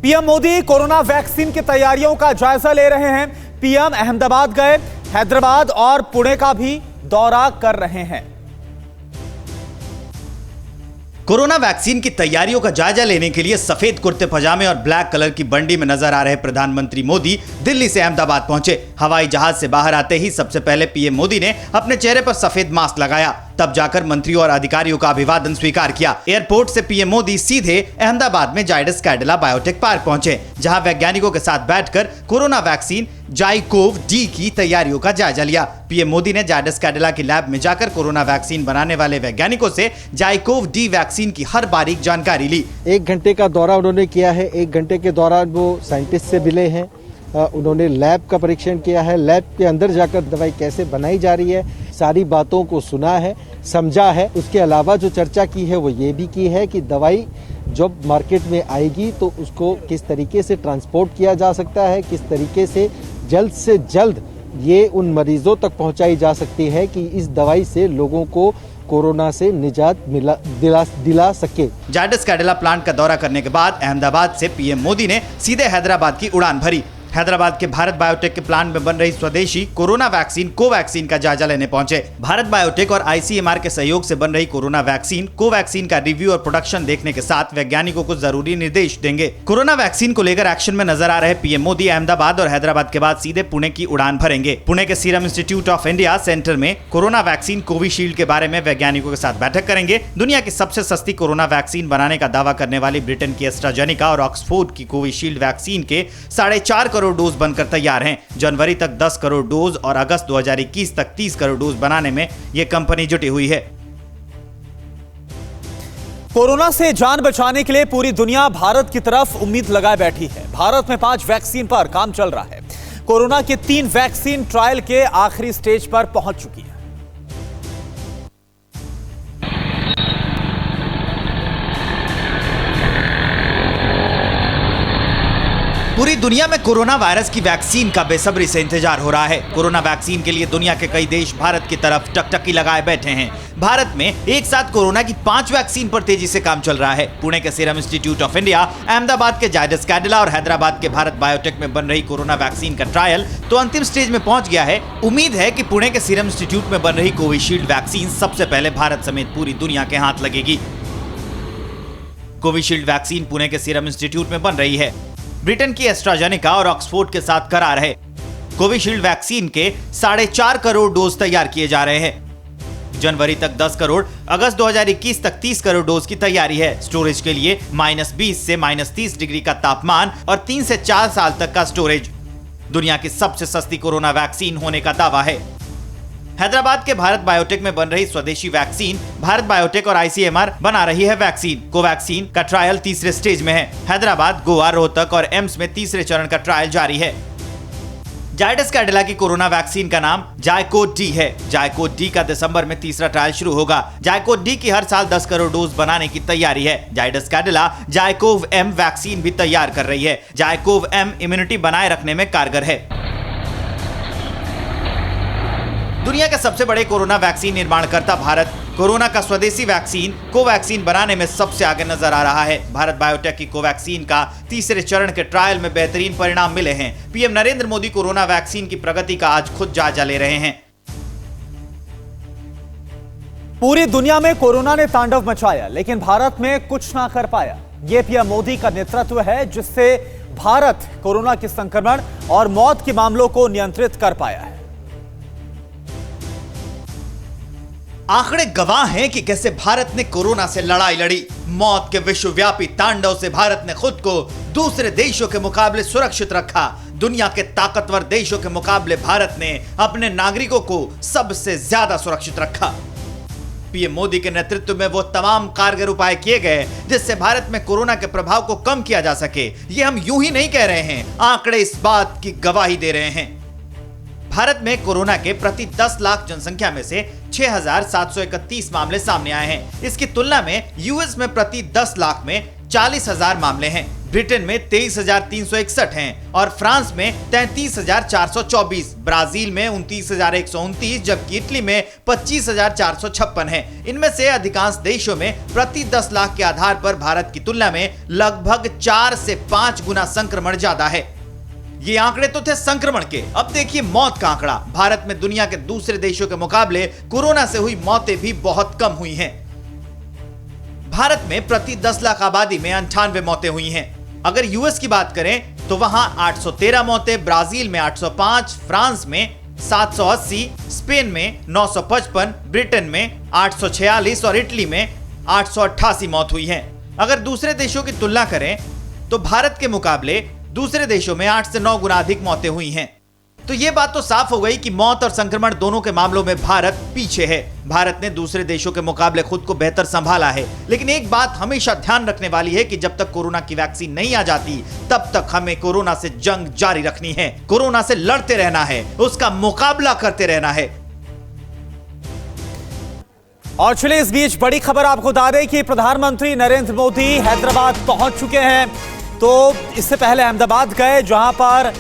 PM Modi corona vaccine की तैयारियों का जायजा ले रहे हैं। पीएम अहमदाबाद गए, हैदराबाद और पुणे का भी दौरा कर रहे हैं। कोरोना वैक्सीन की तैयारियों का जायजा लेने के लिए सफेद कुर्ते पजामे और ब्लैक कलर की बंडी में नजर आ रहे प्रधानमंत्री मोदी दिल्ली से अहमदाबाद पहुंचे। हवाई जहाज से बाहर आते ही सबसे पहले पीएम मोदी ने अपने चेहरे पर सफेद मास्क लगाया, तब जाकर मंत्रियों और अधिकारियों का अभिवादन स्वीकार किया। एयरपोर्ट से पीएम मोदी सीधे अहमदाबाद में जायडस कैडिला बायोटेक पार्क पहुंचे, जहां वैज्ञानिकों के साथ बैठकर कोरोना वैक्सीन जाइकोव-डी की तैयारियों का जायजा लिया। पीएम मोदी ने जायडस कैडिला की लैब में जाकर कोरोना वैक्सीन बनाने वाले वैज्ञानिकों से जाइकोव-डी वैक्सीन की हर बारीक जानकारी ली। 1 घंटे का दौरा उन्होंने किया है। 1 घंटे के दौरान वो साइंटिस्ट से मिले हैं, उन्होंने लैब का परीक्षण किया है, लैब के अंदर जाकर दवाई कैसे बनाई जा रही है सारी बातों को सुना है, समझा है। उसके अलावा जो चर्चा की है वो ये भी की है कि दवाई जब मार्केट में आएगी तो उसको किस तरीके से ट्रांसपोर्ट किया जा सकता है, किस तरीके से जल्द ये उन मरीजों तक पहुंचाई जा सकती है कि इस दवाई से लोगों को कोरोना से निजात दिला सके। जायडस कैडिला प्लांट का दौरा करने के बाद अहमदाबाद से पीएम मोदी ने सीधे हैदराबाद की उड़ान भरी। हैदराबाद के भारत बायोटेक के प्लांट में बन रही स्वदेशी कोरोना वैक्सीन कोवैक्सीन का जायजा लेने पहुंचे। भारत बायोटेक और आईसीएमआर के सहयोग से बन रही कोरोना वैक्सीन कोवैक्सीन का रिव्यू और प्रोडक्शन देखने के साथ वैज्ञानिकों को जरूरी निर्देश देंगे। कोरोना वैक्सीन को लेकर एक्शन में नजर आ रहे पीएम मोदी अहमदाबाद और हैदराबाद के बाद सीधे पुणे की उड़ान भरेंगे। पुणे के serum institute of India centre में कोरोना वैक्सीन कोविशील्ड के बारे में वैज्ञानिकों के साथ बैठक करेंगे। दुनिया की सबसे सस्ती कोरोना वैक्सीन बनाने का दावा करने वाली ब्रिटेन की एस्ट्राजेनेका और ऑक्सफोर्ड की कोविशील्ड वैक्सीन के 4.5 करोड़ डोज बनकर तैयार हैं। जनवरी तक 10 करोड़ डोज और अगस्त 2021 तक 30 करोड़ डोज बनाने में यह कंपनी जुटी हुई है। कोरोना से जान बचाने के लिए पूरी दुनिया भारत की तरफ उम्मीद लगाए बैठी है। भारत में 5 वैक्सीन पर काम चल रहा है। कोरोना की 3 वैक्सीन ट्रायल के आखिरी स्टेज पर पहुंच चुकी है। पूरी दुनिया में कोरोना वायरस की वैक्सीन का बेसब्री से इंतजार हो रहा है। कोरोना वैक्सीन के लिए दुनिया के कई देश भारत की तरफ टकटकी लगाए बैठे हैं। भारत में एक साथ कोरोना की 5 वैक्सीन पर तेजी से काम चल रहा है। पुणे के serum institute of India, Ahmedabad के जायडस कैडिला और हैदराबाद के भारत बायोटेक में बन रही कोरोना वैक्सीन का ट्रायल तो अंतिम स्टेज में पहुंच गया है। उम्मीद है कि पुणे के सीरम इंस्टीट्यूट में बन रही कोविशील्ड वैक्सीन सबसे पहले भारत समेत पूरी दुनिया के हाथ लगेगी। कोविशील्ड वैक्सीन पुणे के सीरम इंस्टीट्यूट में बन रही है। ब्रिटेन की एस्ट्राजेनेका और ऑक्सफोर्ड के साथ करार है। कोविशील्ड वैक्सीन के 4.5 करोड़ डोज तैयार किए जा रहे हैं। जनवरी तक 10 करोड़, अगस्त 2021 तक 30 करोड़ डोज की तैयारी है। स्टोरेज के लिए -20 से -30 डिग्री का तापमान और 3 से 4 साल तक का स्टोरेज। दुनिया की सबसे सस्ती कोरोना वैक्सीन होने का दावा है। हैदराबाद के भारत बायोटेक में बन रही स्वदेशी वैक्सीन भारत बायोटेक और आईसीएमआर बना रही है वैक्सीन। कोवैक्सीन का ट्रायल तीसरे स्टेज में है। हैदराबाद, गोवा, रोहतक और एम्स में तीसरे चरण का ट्रायल जारी है। जायडस कैडिला की कोरोना वैक्सीन का नाम जाइकोव-डी है। जाइकोव-डी का दिसंबर में तीसरा ट्रायल शुरू होगा। जाइकोव-डी की हर साल 10 करोड़ डोज बनाने की तैयारी है। जायडस कैडिला जाइकोव-एम वैक्सीन भी तैयार कर रही है। जाइकोव-एम इम्यूनिटी बनाए रखने में कारगर है। दुनिया के सबसे बड़े कोरोना वैक्सीन निर्माणकर्ता भारत कोरोना का स्वदेशी वैक्सीन कोवैक्सीन बनाने में सबसे आगे नजर आ रहा है। भारत बायोटेक की कोवैक्सीन का तीसरे चरण के ट्रायल में बेहतरीन परिणाम मिले हैं। PM Narendra Modi corona vaccine की प्रगति का आज खुद जायजा ले रहे हैं। पूरी दुनिया में कोरोना ने तांडव मचाया, लेकिन भारत में कुछ ना कर पाया। यह पीएम मोदी का नेतृत्व है जिससे भारत कोरोना के संक्रमण और मौत के मामलों को नियंत्रित कर पाया है। आंकड़े गवाह हैं कि कैसे भारत ने कोरोना से लड़ाई लड़ी। मौत के विश्वव्यापी तांडव से भारत ने खुद को दूसरे देशों के मुकाबले सुरक्षित रखा। दुनिया के ताकतवर देशों के मुकाबले भारत ने अपने नागरिकों को सबसे ज्यादा सुरक्षित रखा। पीएम मोदी के नेतृत्व में वो तमाम कारगर उपाय किए गए जिससे भारत में कोरोना के प्रभाव को कम किया जा सके। ये हम यूं ही नहीं कह रहे हैं, आंकड़े इस बात की गवाही दे रहे हैं। भारत में कोरोना के प्रति 10 लाख जनसंख्या में से 6,731 मामले सामने आए हैं। इसकी तुलना में यूएस में प्रति 10 लाख में 40,000 मामले हैं। ब्रिटेन में 23,361 हैं और फ्रांस में 33,424, ब्राजील में 29,129, जबकि इटली में 25,456 हैं। इनमें से अधिकांश देशों में प्रति 10 लाख के आधार पर भारत की तुलना में लगभग 4 से 5 गुना संक्रमण ज्यादा है। ये आंकड़े तो थे संक्रमण के, अब देखिए मौत का आंकड़ा। भारत में दुनिया के दूसरे देशों के मुकाबले कोरोना से हुई मौतें भी बहुत कम हुई हैं। भारत में प्रति 10 लाख आबादी में 98 मौतें हुई हैं। अगर यूएस की बात करें तो वहां 813 मौतें, ब्राजील में 805, फ्रांस में 780, स्पेन में 955, ब्रिटेन में 846 और इटली में 888 मौत हुई हैं। अगर दूसरे देशों की तुलना करें तो भारत के मुकाबले दूसरे देशों में 8 से 9 गुना अधिक मौतें हुई हैं। तो यह बात तो साफ हो गई कि मौत और संक्रमण दोनों के मामलों में भारत पीछे है। भारत ने दूसरे देशों के मुकाबले खुद को बेहतर संभाला है, लेकिन एक बात हमेशा ध्यान रखने वाली है कि जब तक कोरोना की वैक्सीन नहीं आ जाती तब तक हमें कोरोना से जंग जारी रखनी है, कोरोना से लड़ते रहना है, उसका मुकाबला करते रहना है। और चलिए इस बीच बड़ी खबर आपको बता दें कि प्रधानमंत्री नरेंद्र मोदी हैदराबाद पहुंच चुके हैं। तो इससे पहले अहमदाबाद गए, जहां पर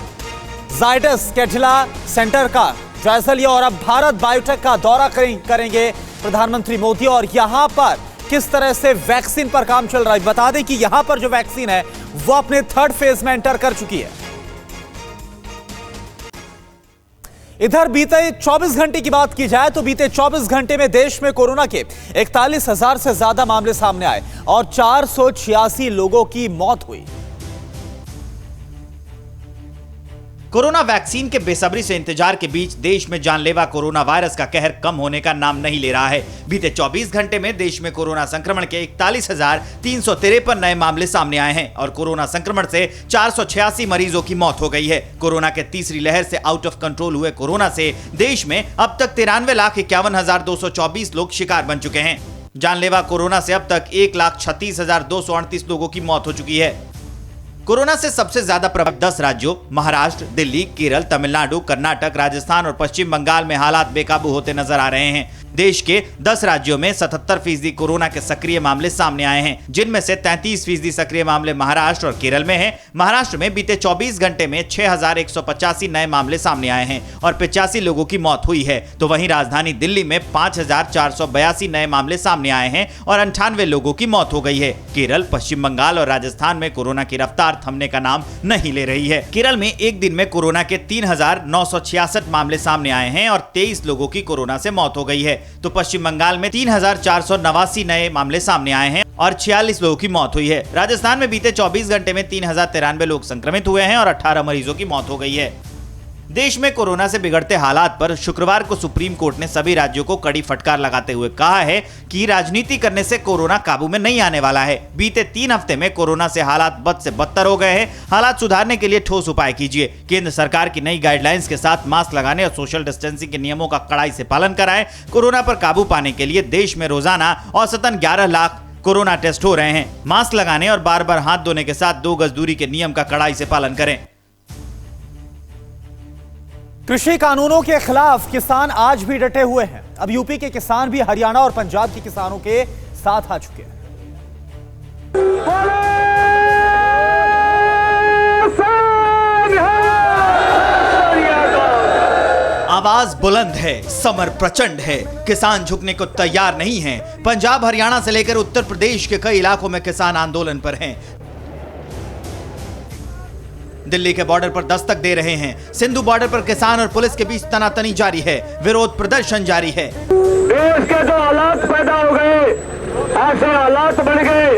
जायडस कैडिला सेंटर का जायजा लिया और अब भारत बायोटेक का दौरा करेंगे प्रधानमंत्री मोदी। और यहां पर किस तरह से वैक्सीन पर काम चल रहा है, बता दें कि यहां पर जो वैक्सीन है वो अपने 3rd फेज में एंटर कर चुकी है। इधर बीते 24 घंटे की बात की जाए तो बीते 24 घंटे में देश में कोरोना के 41,000 से ज्यादा मामले सामने आए और 486 लोगों की मौत हुई। कोरोना वैक्सीन के बेसब्री से इंतजार के बीच देश में जानलेवा कोरोना वायरस का कहर कम होने का नाम नहीं ले रहा है। बीते 24 घंटे में देश में कोरोना संक्रमण के 41,353 नए मामले सामने आए हैं और कोरोना संक्रमण से 486 मरीजों की मौत हो गई है। कोरोना के तीसरी लहर से आउट ऑफ कंट्रोल हुए कोरोना से देश में अब तक 93,51,224 लोग शिकार बन चुके हैं। जानलेवा कोरोना से अब तक 1,36,238 लोगों की मौत हो चुकी है। कोरोना से सबसे ज्यादा प्रभावित 10 राज्यों महाराष्ट्र, दिल्ली, केरल, तमिलनाडु, कर्नाटक, राजस्थान और पश्चिम बंगाल में हालात बेकाबू होते नजर आ रहे हैं। देश के 10 राज्यों में 77% कोरोना के सक्रिय मामले सामने आए हैं, जिनमें से 33% सक्रिय मामले महाराष्ट्र और केरल में हैं। महाराष्ट्र में बीते 24 घंटे में 6,185 नए मामले सामने आए हैं और 85 लोगों की मौत हुई है। तो वहीं राजधानी दिल्ली में 5,482 नए मामले सामने आए हैं और 98 लोगों की मौत हो गई है। केरल, पश्चिम बंगाल और राजस्थान में कोरोना की रफ्तार थमने का नाम नहीं ले रही है। केरल में एक दिन में कोरोना के 3,966 मामले सामने आए हैं और 23 लोगों की कोरोना से मौत हो गई है। तो पश्चिम बंगाल में 3,489 नए मामले सामने आए हैं और 46 लोगों की मौत हुई है। राजस्थान में बीते 24 घंटे में 3,093 लोग संक्रमित हुए हैं और 18 मरीजों की मौत हो गई है। देश में कोरोना से बिगड़ते हालात पर शुक्रवार को सुप्रीम कोर्ट ने सभी राज्यों को कड़ी फटकार लगाते हुए कहा है कि राजनीति करने से कोरोना काबू में नहीं आने वाला है। बीते 3 हफ्ते में कोरोना से हालात बद से बदतर हो गए हैं। हालात सुधारने के लिए ठोस उपाय कीजिए। केंद्र सरकार की नई गाइडलाइंस के साथ मास्क लगाने और सोशल डिस्टेंसिंग के नियमों का कड़ाई से पालन कराएं। कोरोना पर काबू पाने के लिए देश में रोजाना औसतन 11 लाख कोरोना टेस्ट हो रहे हैं। मास्क लगाने और बार बार हाथ धोने के साथ 2 गज दूरी के नियम का कड़ाई से पालन करें। कृषि कानूनों के खिलाफ किसान आज भी डटे हुए हैं। अब यूपी के किसान भी हरियाणा और पंजाब के किसानों के साथ आ चुके हैं। आवाज बुलंद है, समर प्रचंड है, किसान झुकने को तैयार नहीं हैं। पंजाब, हरियाणा से लेकर उत्तर प्रदेश के कई इलाकों में किसान आंदोलन पर हैं। दिल्ली के बॉर्डर पर दस्तक दे रहे हैं। सिंधु बॉर्डर पर किसान और पुलिस के बीच तनातनी जारी है, विरोध प्रदर्शन जारी है। देश के जो हालात पैदा हो गए, ऐसे हालात बन गए,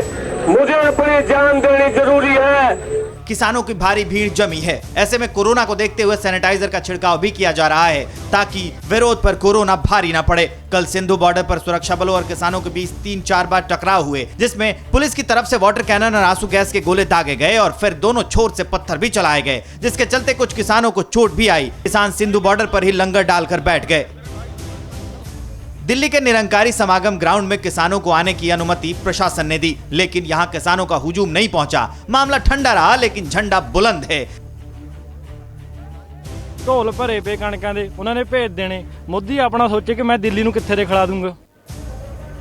मुझे अपनी जान देनी जरूरी है। किसानों की भारी भीड़ जमी है। ऐसे में कोरोना को देखते हुए सैनिटाइजर का छिड़काव भी किया जा रहा है ताकि विरोध पर कोरोना भारी ना पड़े। कल सिंधु बॉर्डर पर सुरक्षा बलों और किसानों के बीच 3-4 बार टकराव हुए, जिसमें पुलिस की तरफ से वाटर कैनन और आंसू गैस के गोले दागे गए और फिर दोनों छोर से पत्थर भी चलाए गए, जिसके चलते कुछ किसानों को चोट भी आई। किसान सिंधु बॉर्डर पर ही लंगर डालकर बैठ गए। दिल्ली के निरंकारी समागम ग्राउंड में किसानों को आने की अनुमति प्रशासन ने दी, लेकिन यहां किसानों का हुजूम नहीं पहुंचा। मामला ठंडा रहा, लेकिन झंडा बुलंद है। ਢੋਲ ਭਰੇ ਪਏ ਕਣਕਾਂ ਦੇ, ਉਹਨਾਂ ਨੇ ਭੇਜ ਦੇਣੇ। ਮੋਦੀ ਆਪਣਾ ਸੋਚੇ ਕਿ ਮੈਂ ਦਿੱਲੀ ਨੂੰ ਕਿੱਥੇ ਦੇ ਖਿਲਾ ਦੂੰਗਾ।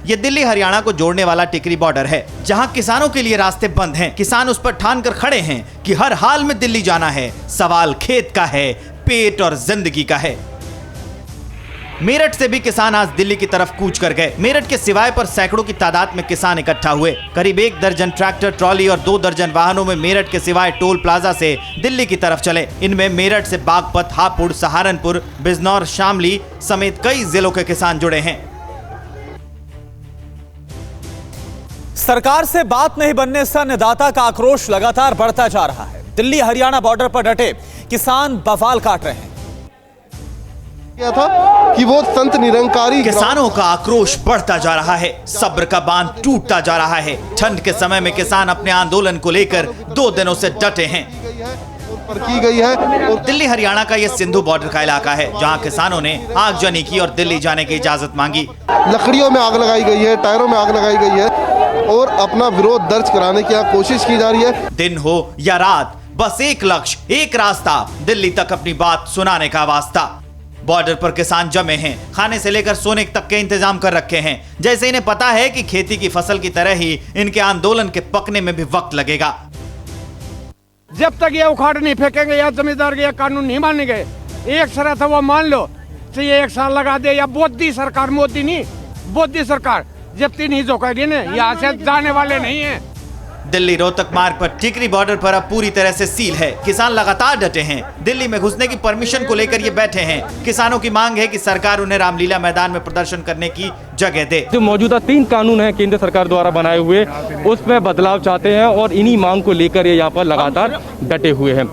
ये दिल्ली हरियाणा को जोड़ने वाला टिकरी बॉर्डर है, जहां किसानों के लिए रास्ते बंद हैं। किसान उस पर ठान कर खड़े हैं कि हर हाल में दिल्ली जाना है। सवाल खेत का है, पेट और जिंदगी का है। मेरठ से भी किसान आज दिल्ली की तरफ कूच कर गए। मेरठ के सिवाय पर सैकड़ों की तादाद में किसान इकट्ठा हुए। करीब 1 दर्जन ट्रैक्टर, ट्रॉली और 2 दर्जन वाहनों में मेरठ के सिवाय टोल प्लाजा से दिल्ली की तरफ चले। इनमें मेरठ से बागपत, हापुड़, सहारनपुर, बिजनौर, शामली समेत कई जिलों के किसान जुड़े हैं। सरकार से बात नहीं बनने से अन्नदाता का आक्रोश लगातार बढ़ता जा रहा है। दिल्ली हरियाणा बॉर्डर पर डटे किसान बवाल काट रहे हैं। क्या था कि वो संत निरंकारी किसानों का आक्रोश बढ़ता जा रहा है। सब्र का बांध टूटता जा रहा है। ठंड के समय में किसान अपने आंदोलन को लेकर 2 दिनों से डटे हैं। की गई है। दिल्ली हरियाणा का यह सिंधु बॉर्डर का इलाका है, जहां किसानों ने आगजनी की और दिल्ली जाने की इजाजत मांगी। लकड़ियों में आग लगाई गई है, टायरों में आग लगाई गई है और अपना विरोध दर्ज कराने की कोशिश की जा रही है। दिन हो या रात, बस एक लक्ष्य, एक रास्ता, दिल्ली तक अपनी बात सुनाने का वास्ता। बॉर्डर पर किसान जमे हैं, खाने से लेकर सोने तक के इंतजाम कर रखे हैं, जैसे इन्हें पता है कि खेती की फसल की तरह ही इनके आंदोलन के पकने में भी वक्त लगेगा। जब तक ये उखाड़ नहीं फेंकेंगे या जमींदार ये कानून नहीं मानेंगे, एक शर्त है वो मान लो, तो ये 1 साल लगा दे या मोदी सरकार, मोदी नहीं मोदी सरकार जब तक नहीं झुकेगी ना, यहाँ से जाने वाले नहीं है। दिल्ली रोहतक मार्ग पर टिकरी बॉर्डर पर अब पूरी तरह से सील है। किसान लगातार डटे हैं। दिल्ली में घुसने की परमिशन को लेकर ये बैठे हैं। किसानों की मांग है कि सरकार उन्हें रामलीला मैदान में प्रदर्शन करने की जगह दे। जो मौजूदा 3 कानून हैं केंद्र सरकार द्वारा बनाए हुए, उसमें बदलाव चाहते हैं और इन्हीं मांग को लेकर ये यहाँ पर लगातार डटे हुए हैं।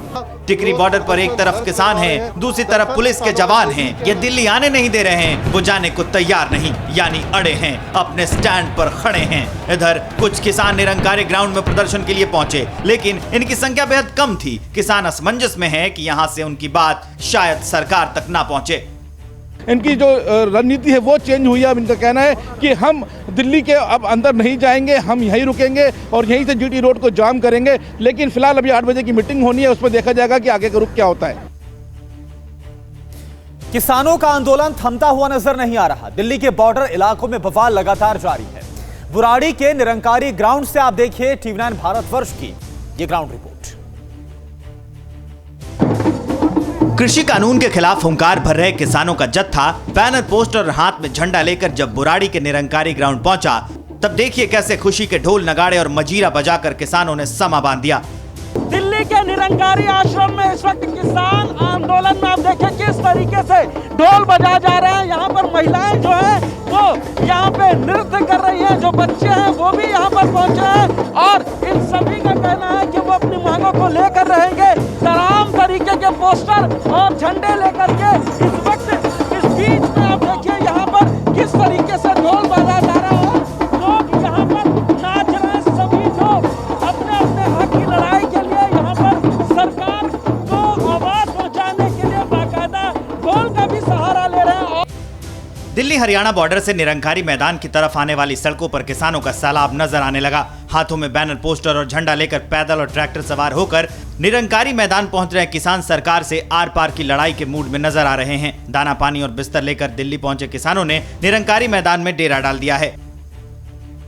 टिकरी बॉर्डर पर एक तरफ किसान हैं, दूसरी तरफ पुलिस के जवान हैं। ये दिल्ली आने नहीं दे रहे हैं, वो जाने को तैयार नहीं, यानी अड़े हैं, अपने स्टैंड पर खड़े हैं। इधर कुछ किसान निरंकारी ग्राउंड में प्रदर्शन के लिए पहुंचे, लेकिन इनकी संख्या बेहद कम थी। किसान असमंजस में है कि यहाँ से उनकी बात शायद सरकार तक ना पहुंचे। इनकी जो रणनीति है वो चेंज हुई है। अब इनका कहना है कि हम दिल्ली के अब अंदर नहीं जाएंगे, हम यहीं रुकेंगे और यहीं से जीटी रोड को जाम करेंगे। लेकिन फिलहाल अभी 8 बजे की मीटिंग होनी है, उसमें देखा जाएगा कि आगे का रुख क्या होता है। किसानों का आंदोलन थमता हुआ नजर नहीं आ रहा। दिल्ली के बॉर्डर इलाकों में बवाल लगातार जारी है। बुराड़ी के निरंकारी ग्राउंड से आप देखिए TV9 भारतवर्ष की ये ग्राउंड रिपोर्ट। कृषि कानून के खिलाफ हुंकार भर रहे किसानों का जत्था बैनर, पोस्टर और हाथ में झंडा लेकर जब बुराड़ी के निरंकारी ग्राउंड पहुंचा, तब देखिए कैसे खुशी के ढोल, नगाड़े और मजीरा बजाकर किसानों ने समा बांध दिया। दिल्ली के निरंकारी आश्रम में इस वक्त किसान आंदोलन में आप देखें किस तरीके से ढोल बजा जा रहे हैं। यहाँ पर महिलाएं जो है वो यहाँ पे नृत्य कर रही हैं, जो बच्चे हैं वो भी यहाँ पर पहुंचे हैं और इन सभी का कहना है कि वो अपनी मांगों को लेकर रहेंगे। तमाम तरीके के पोस्टर और झंडे लेकर के इस वक्त इस बीच में आप देखिए यहाँ पर किस तरीके से ढोल बजा जा रहा है। लोग यहाँ पर नाच रहे हैं, सभी लोग अपने अपने हक की लड़ाई के लिए यहाँ पर सरकार को आवाज पहुँचाने के लिए बाकायदा ढोल का भी सहारा ले रहे हैं। दिल्ली हरियाणा बॉर्डर से निरंकारी मैदान की तरफ आने वाली सड़कों पर किसानों का सैलाब नजर आने लगा। हाथों में बैनर, पोस्टर और झंडा लेकर पैदल और ट्रैक्टर सवार होकर निरंकारी मैदान पहुंच रहे किसान सरकार से आर पार की लड़ाई के मूड में नजर आ रहे हैं। दाना, पानी और बिस्तर लेकर दिल्ली पहुंचे किसानों ने निरंकारी मैदान में डेरा डाल दिया है।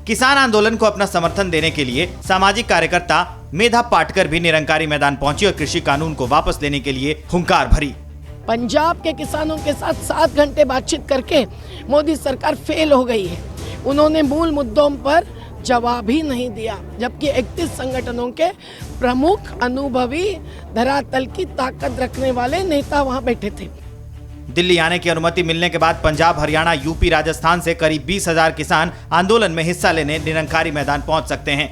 किसान आंदोलन को अपना समर्थन देने के लिए सामाजिक कार्यकर्ता मेधा पाटकर भी निरंकारी मैदान पहुंची और कृषि कानून को वापस लेने के लिए हुंकार भरी। पंजाब के किसानों के साथ 7 घंटे बातचीत करके मोदी सरकार फेल हो गई है। उन्होंने मूल मुद्दों पर जवाब ही नहीं दिया, जबकि 31 संगठनों के प्रमुख, अनुभवी, धरातल की ताकत रखने वाले नेता वहां बैठे थे। दिल्ली आने की अनुमति मिलने के बाद पंजाब, हरियाणा, यूपी, राजस्थान से करीब 20,000 किसान आंदोलन में हिस्सा लेने निरंकारी मैदान पहुंच सकते हैं।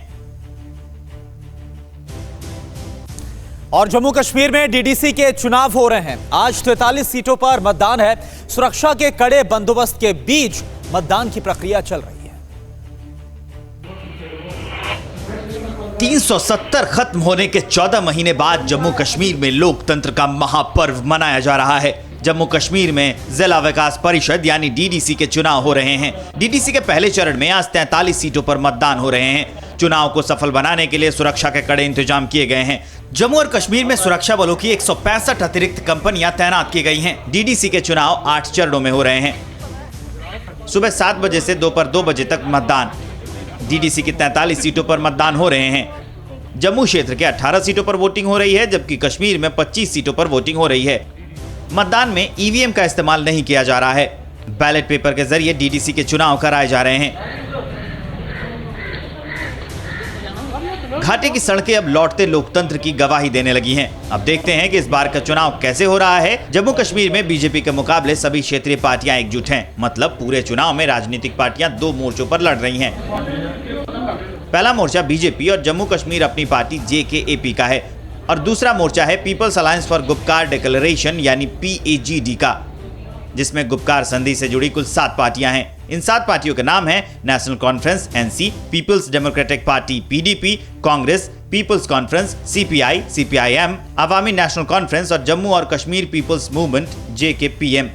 और जम्मू कश्मीर में डीडीसी के चुनाव हो रहे हैं। आज 43 सीटों पर मतदान है। सुरक्षा के कड़े बंदोबस्त के बीच मतदान की प्रक्रिया चल रही है। 370 खत्म होने के 14 महीने बाद जम्मू कश्मीर में लोकतंत्र का महापर्व मनाया जा रहा है। जम्मू कश्मीर में जिला विकास परिषद यानी डीडीसी के चुनाव हो रहे हैं। डीडीसी के पहले चरण में आज 43 सीटों पर मतदान हो रहे हैं। चुनाव को सफल बनाने के लिए सुरक्षा के कड़े इंतजाम किए गए हैं। जम्मू और कश्मीर में सुरक्षा बलों की 165 अतिरिक्त कंपनियां तैनात की गई हैं। डीडीसी के चुनाव 8 चरणों में हो रहे हैं। सुबह 7 बजे से दोपहर 2 बजे तक मतदान। डीडीसी की 43 सीटों पर मतदान हो रहे हैं। जम्मू क्षेत्र के 18 सीटों पर वोटिंग हो रही है, जबकि कश्मीर में 25 सीटों पर वोटिंग हो रही है। मतदान में ईवीएम का इस्तेमाल नहीं किया जा रहा है। बैलेट पेपर के जरिए डीडीसी के चुनाव कराए जा रहे हैं। घाटी की सड़कें अब लौटते लोकतंत्र की गवाही देने लगी हैं। अब देखते हैं कि इस बार का चुनाव कैसे हो रहा है। जम्मू कश्मीर में बीजेपी के मुकाबले सभी क्षेत्रीय पार्टियां एकजुट हैं। मतलब पूरे चुनाव में राजनीतिक पार्टियां 2 मोर्चों पर लड़ रही हैं। पहला मोर्चा बीजेपी और जम्मू कश्मीर अपनी पार्टी JKAP का है, और दूसरा मोर्चा है people's alliance for Gupkar declaration यानी PAGD का, जिसमें गुपकार संधि से जुड़ी कुल 7 पार्टियां हैं। इन 7 पार्टियों के नाम हैं national conference NC, people's democratic party PDP, Congress, people's conference CPI, CPIM, Awami national conference और जम्मू और Kashmir people's movement JKPM।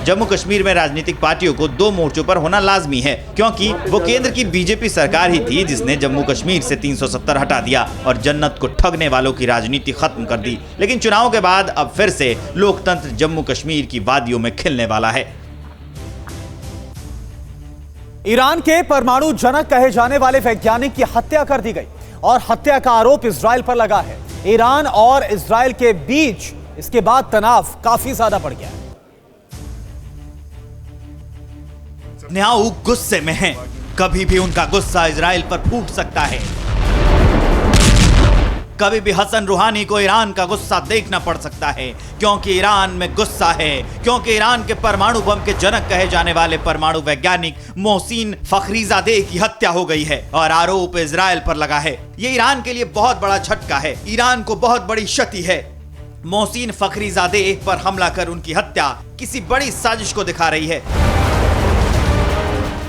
Jammu Kashmir में राजनीतिक पार्टियों को 2 मोर्चों पर होना लाजमी है, क्योंकि वो केंद्र की बीजेपी सरकार ही थी जिसने जम्मू कश्मीर से 370 हटा दिया और जन्नत को ठगने वालों की राजनीति खत्म कर दी। लेकिन चुनाव के बाद अब फिर से लोकतंत्र जम्मू कश्मीर की वादियों में खिलने वाला है। ईरान के परमाणु जनक कहे जाने वाले वैज्ञानिक की हत्या कर दी गई और हत्या का आरोप इजराइल पर लगा है। ईरान और इजराइल के बीच इसके बाद तनाव काफी ज्यादा बढ़ गया है। नेतान्याहू गुस्से में हैं। कभी भी उनका गुस्सा इजराइल पर फूट सकता है। कभी भी हसन रूहानी को ईरान का गुस्सा देखना पड़ सकता है, क्योंकि ईरान में गुस्सा है, क्योंकि ईरान के परमाणु बम के जनक कहे जाने वाले परमाणु वैज्ञानिक मोहसिन फखरीजादेह की हत्या हो गई है और आरोप इजराइल पर लगा है। ये ईरान के लिए बहुत बड़ा झटका है, ईरान को बहुत बड़ी क्षति है। मोहसिन फखरीजादेह पर हमला कर उनकी हत्या किसी बड़ी साजिश को दिखा रही है।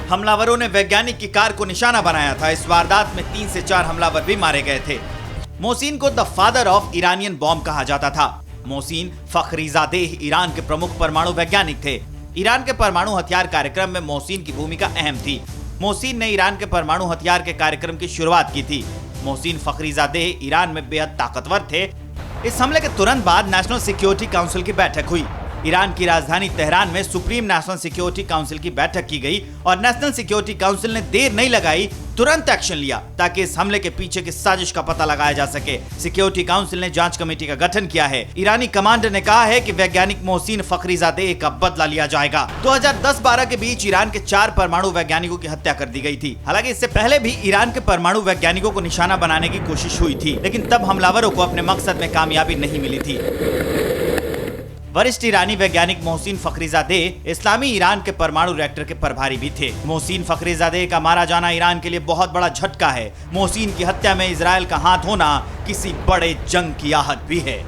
हमलावरों ने वैज्ञानिक की कार को निशाना बनाया था। इस वारदात में 3 से 4 हमलावर भी मारे गए थे। मोहसिन को the father of Iranian bomb कहा जाता था। मोहसिन फखरीजादेह ईरान के प्रमुख परमाणु वैज्ञानिक थे। ईरान के परमाणु हथियार कार्यक्रम में मोहसिन की भूमिका अहम थी। मोहसिन ने ईरान के परमाणु हथियार के कार्यक्रम की शुरुआत की थी। मोहसिन फखरीजादेह ईरान में बेहद ताकतवर थे। इस हमले के तुरंत बाद नेशनल सिक्योरिटी काउंसिल की बैठक हुई। ईरान की राजधानी तेहरान में सुप्रीम नेशनल सिक्योरिटी काउंसिल की बैठक की गई और नेशनल सिक्योरिटी काउंसिल ने देर नहीं लगाई, तुरंत एक्शन लिया ताकि इस हमले के पीछे की साजिश का पता लगाया जा सके। सिक्योरिटी काउंसिल ने जांच कमेटी का गठन किया है। ईरानी कमांडर ने कहा है कि वैज्ञानिक मोहसिन फखरीजादेह का बदला लिया जाएगा। 2010-12 के बीच ईरान के 4 परमाणु वैज्ञानिकों की हत्या कर दी गई थी। हालांकि इससे पहले भी ईरान के परमाणु वैज्ञानिकों को निशाना बनाने की कोशिश हुई थी, लेकिन तब हमलावरों को अपने मकसद में कामयाबी नहीं मिली थी। वरिष्ठ ईरानी वैज्ञानिक मोहसिन फखरीजादेह इस्लामी ईरान के परमाणु रिएक्टर के प्रभारी भी थे। मोहसिन फखरीजादेह का मारा जाना ईरान के लिए बहुत बड़ा झटका है। मोहसिन की हत्या में इजराइल का हाथ होना किसी बड़े जंग की आहट भी है।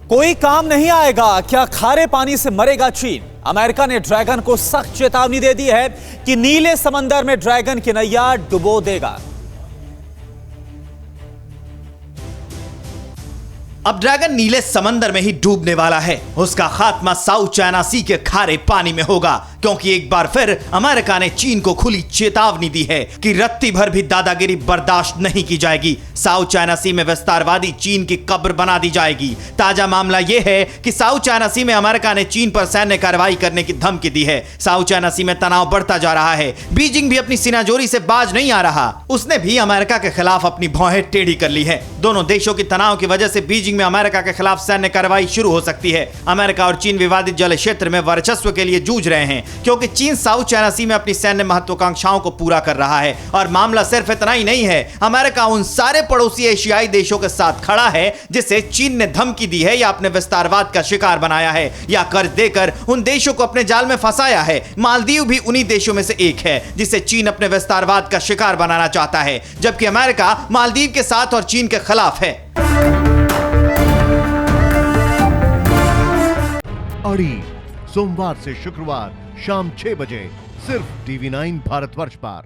कोई काम नहीं आएगा, क्या खारे पानी से मरेगा चीन? अमेरिका ने ड्रैगन को सख्त चेतावनी दे दी है कि नीले समंदर में ड्रैगन की नैया डुबो देगा। अब ड्रैगन नीले समंदर में ही डूबने वाला है। उसका खात्मा साउथ चाइना सी के खारे पानी में होगा, क्योंकि एक बार फिर अमेरिका ने चीन को खुली चेतावनी दी है कि रत्ती भर भी दादागिरी बर्दाश्त नहीं की जाएगी। साउथ चाइना सी में विस्तारवादी चीन की कब्र बना दी जाएगी। ताजा मामला यह है कि साउथ चाइना सी में अमेरिका ने चीन पर सैन्य कार्रवाई करने की धमकी दी है। साउथ चाइना सी में तनाव बढ़ता जा रहा है। बीजिंग भी अपनी सिनाजोरी से बाज नहीं आ रहा। उसने भी अमेरिका के खिलाफ अपनी भौहें टेढ़ी कर ली है। दोनों देशों के तनाव की वजह से बीजिंग में अमेरिका के खिलाफ सैन्य कार्रवाई शुरू हो सकती है। अमेरिका और चीन विवादित जल क्षेत्र में वर्चस्व के लिए जूझ रहे हैं, क्योंकि चीन साउथ चाइना सी में अपनी सैन्य महत्वाकांक्षाओं को पूरा कर रहा है। और मामला सिर्फ इतना ही नहीं है, अमेरिका उन सारे पड़ोसी एशियाई देशों के साथ खड़ा है जिसे चीन ने धमकी दी है या अपने विस्तारवाद का शिकार बनाया है या कर्ज देकर उन देशों को अपने जाल में फंसाया है। मालदीव भी उन्हीं देशों में से एक है जिसे चीन अपने विस्तारवाद का शिकार बनाना चाहता है, जबकि अमेरिका मालदीव के साथ और चीन के खिलाफ है। अड़ी सोमवार से शुक्रवार शाम 6 बजे सिर्फ TV9 भारतवर्ष पर।